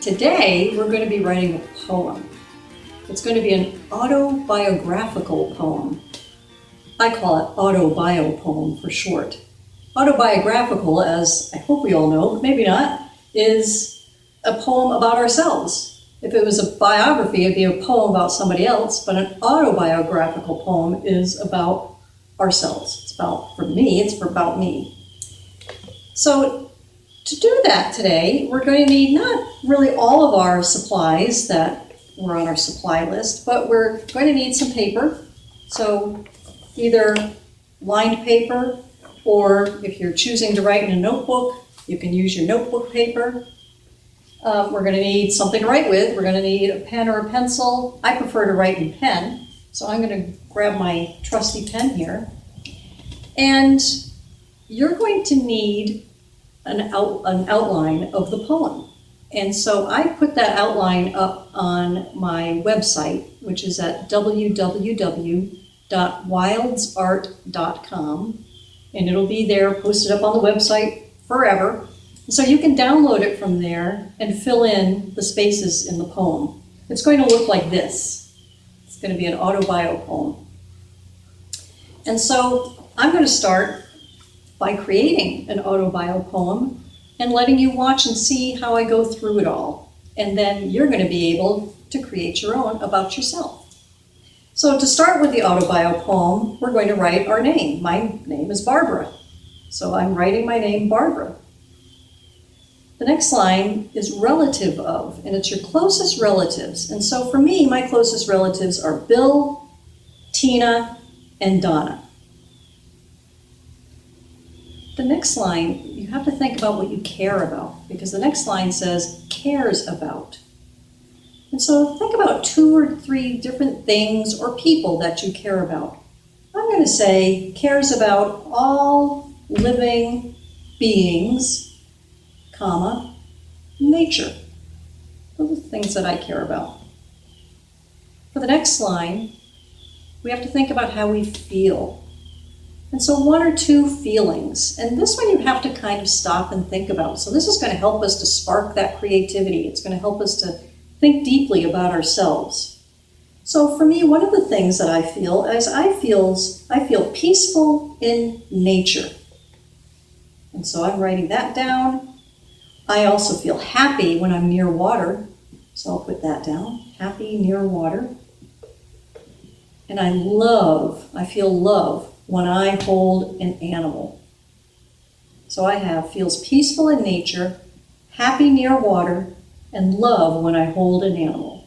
Today, we're going to be writing a poem. It's going to be an autobiographical poem. I call it AutoBio poem for short. Autobiographical, as I hope we all know, but maybe not, is a poem about ourselves. If it was a biography, it'd be a poem about somebody else, but an autobiographical poem is about ourselves. It's about, for me, it's about me. So to do that today, we're going to need not really all of our supplies that were on our supply list, but we're going to need some paper. So either lined paper, or if you're choosing to write in a notebook, you can use your notebook paper. We're going to need something to write with. We're going to need a pen or a pencil. I prefer to write in pen, so I'm going to grab my trusty pen here. And you're going to need an outline of the poem. And so I put that outline up on my website, which is at www.wildsart.com, and it'll be there posted up on the website forever. So you can download it from there and fill in the spaces in the poem. It's going to look like this. It's going to be an AutoBio poem. And so I'm going to start by creating an AutoBio poem and letting you watch and see how I go through it all. And then you're going to be able to create your own about yourself. So to start with the AutoBio poem, we're going to write our name. My name is Barbara. So I'm writing my name, Barbara. The next line is relative of, and it's your closest relatives. And so for me, my closest relatives are Bill, Tina, and Donna. The next line, you have to think about what you care about, because the next line says cares about. And so think about 2 or 3 different things or people that you care about. I'm going to say cares about all living beings, comma, nature. Those are the things that I care about. For the next line, we have to think about how we feel. And so 1 or 2 feelings, and this one you have to kind of stop and think about. So this is going to help us to spark that creativity. It's going to help us to think deeply about ourselves. So for me, one of the things that I feel is I feel peaceful in nature. And so I'm writing that down. I also feel happy when I'm near water. So I'll put that down, happy near water. And I feel love when I hold an animal. So I have feels peaceful in nature, happy near water, and love when I hold an animal.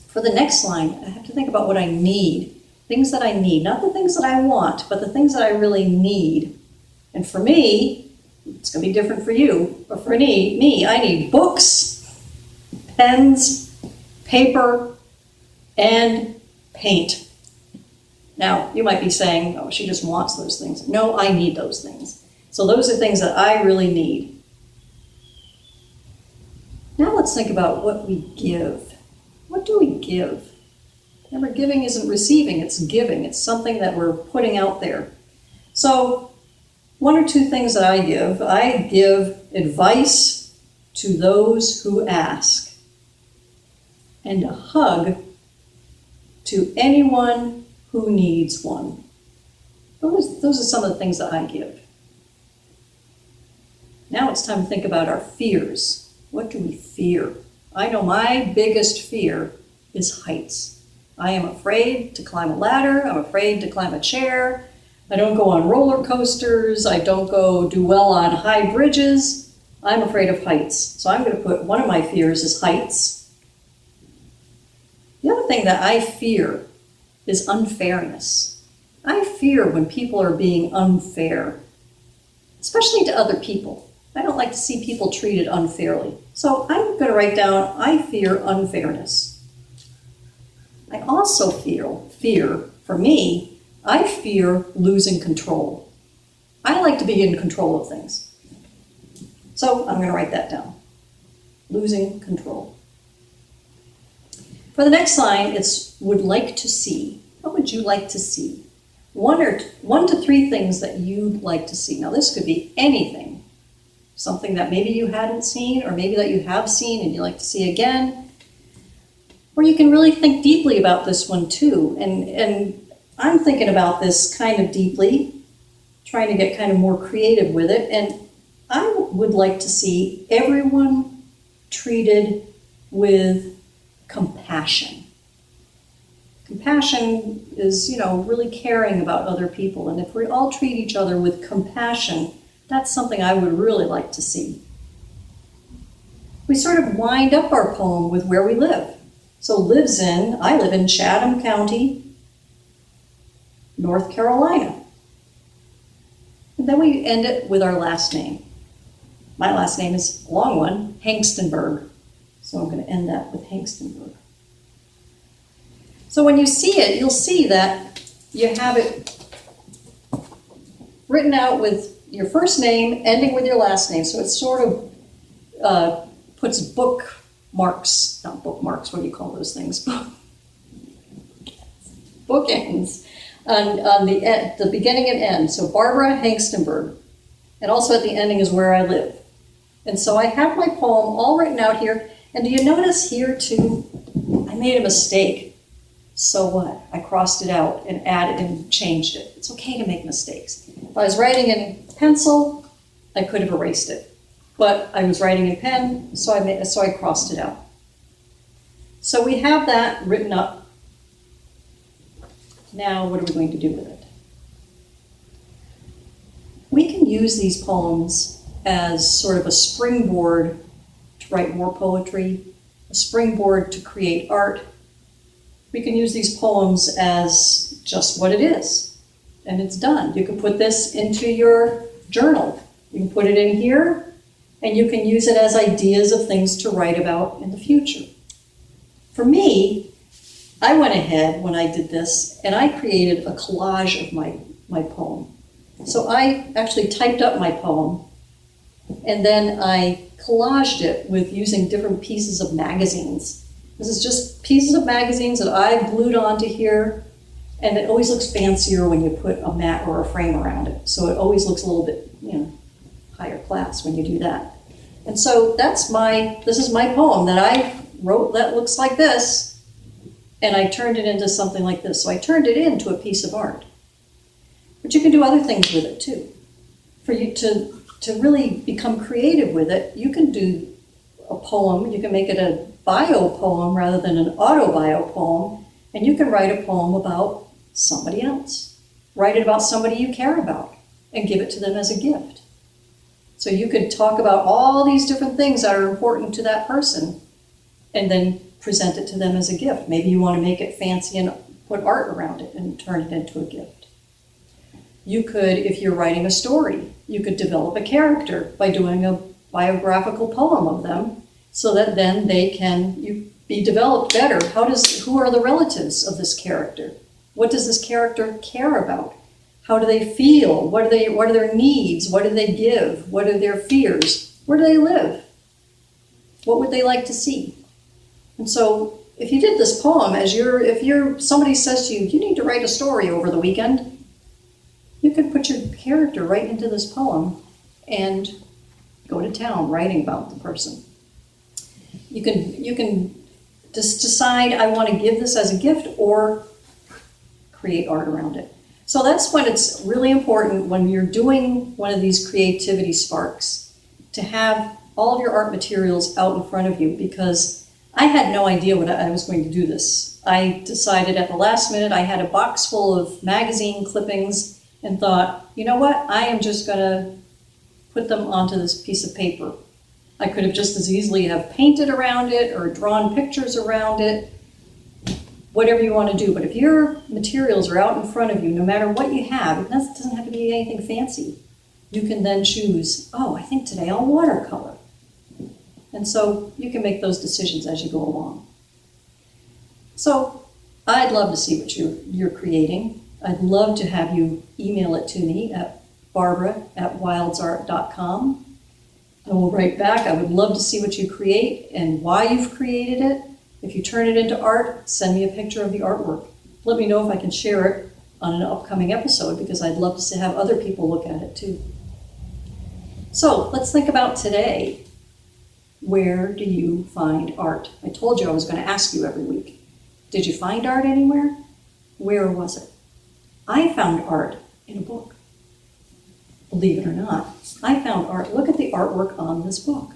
For the next line, I have to think about what I need, things that I need, not the things that I want, but the things that I really need. And for me, it's going to be different for you, but for me, I need books, pens, paper, and paint. Now, you might be saying, oh, she just wants those things. No, I need those things. So those are things that I really need. Now let's think about what we give. What do we give? Remember, giving isn't receiving, it's giving. It's something that we're putting out there. So, one or two things that I give advice to those who ask, and a hug to anyone who needs one. Those are some of the things that I give. Now it's time to think about our fears. What do we fear? I know my biggest fear is heights. I am afraid to climb a ladder. I'm afraid to climb a chair. I don't go on roller coasters. I don't go do well on high bridges. I'm afraid of heights. So I'm going to put one of my fears is heights. The other thing that I fear is unfairness. I fear when people are being unfair, especially to other people. I don't like to see people treated unfairly. So I'm going to write down, I fear unfairness. I also fear, for me, I fear losing control. I like to be in control of things. So I'm going to write that down. Losing control. For the next line, it's would like to see. What would you like to see? One to three things that you'd like to see. Now this could be anything. Something that maybe you hadn't seen, or maybe that you have seen and you'd like to see again. Or you can really think deeply about this one too. And I'm thinking about this kind of deeply, trying to get kind of more creative with it. And I would like to see everyone treated with compassion. Compassion is, really caring about other people. And if we all treat each other with compassion, that's something I would really like to see. We sort of wind up our poem with where we live. So I live in Chatham County, North Carolina. And then we end it with our last name. My last name is a long one, Hengstenberg. So I'm going to end that with Hengstenberg. So when you see it, you'll see that you have it written out with your first name ending with your last name. So it sort of puts bookmarks, not bookmarks, what do you call those things? Bookends on the beginning and end. So Barbara Hengstenberg. And also at the ending is where I live. And so I have my poem all written out here. And do you notice here too, I made a mistake. So what? I crossed it out and added and changed it. It's okay to make mistakes. If I was writing in pencil, I could have erased it. But I was writing in pen, so I crossed it out. So we have that written up. Now what are we going to do with it? We can use these poems as sort of a springboard to write more poetry, a springboard to create art. We can use these poems as just what it is, and it's done. You can put this into your journal. You can put it in here, and you can use it as ideas of things to write about in the future. For me, I went ahead when I did this, and I created a collage of my poem. So I actually typed up my poem, and then I collaged it with using different pieces of magazines. This is just pieces of magazines that I glued onto here, and it always looks fancier when you put a mat or a frame around it. So it always looks a little bit, higher class when you do that. And so this is my poem that I wrote that looks like this, and I turned it into something like this. So I turned it into a piece of art. But you can do other things with it too. For you to really become creative with it, you can do a poem, you can make it a bio poem rather than an AutoBio poem, and you can write a poem about somebody else. Write it about somebody you care about and give it to them as a gift. So you could talk about all these different things that are important to that person and then present it to them as a gift. Maybe you want to make it fancy and put art around it and turn it into a gift. You could, if you're writing a story, you could develop a character by doing a biographical poem of them so that then they can be developed better. Who are the relatives of this character? What does this character care about? How do they feel? What are their needs? What do they give? What are their fears? Where do they live? What would they like to see? And so if you did this poem somebody says to you, you need to write a story over the weekend, you could put your character right into this poem and go to town writing about the person. You can just decide, I want to give this as a gift, or create art around it. So that's when it's really important, when you're doing one of these creativity sparks, to have all of your art materials out in front of you, because I had no idea what I was going to do this. I decided at the last minute, I had a box full of magazine clippings and thought, you know what, I am just going to put them onto this piece of paper. I could have just as easily have painted around it or drawn pictures around it, whatever you want to do. But if your materials are out in front of you, no matter what you have, it doesn't have to be anything fancy. You can then choose, oh, I think today I'll watercolor. And so you can make those decisions as you go along. So I'd love to see what you're creating. I'd love to have you email it to me at barbara@wildsart.com. I will write back. I would love to see what you create and why you've created it. If you turn it into art, send me a picture of the artwork. Let me know if I can share it on an upcoming episode, because I'd love to have other people look at it too. So let's think about today. Where do you find art? I told you I was going to ask you every week. Did you find art anywhere? Where was it? I found art in a book. Believe it or not, I found art. Look at the artwork on this book.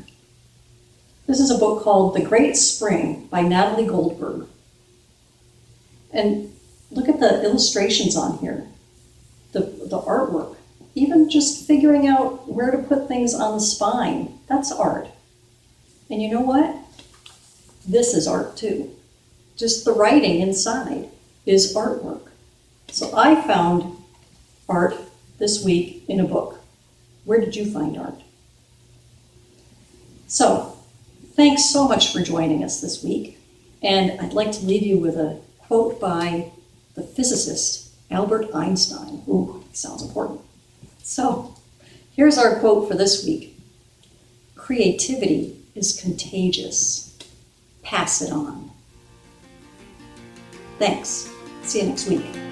This is a book called The Great Spring by Natalie Goldberg. And look at the illustrations on here, the artwork. Even just figuring out where to put things on the spine, that's art. And you know what? This is art too. Just the writing inside is artwork. So I found art this week in a book. Where did you find art? So, thanks so much for joining us this week. And I'd like to leave you with a quote by the physicist Albert Einstein. Ooh, sounds important. So, here's our quote for this week. Creativity is contagious. Pass it on. Thanks. See you next week.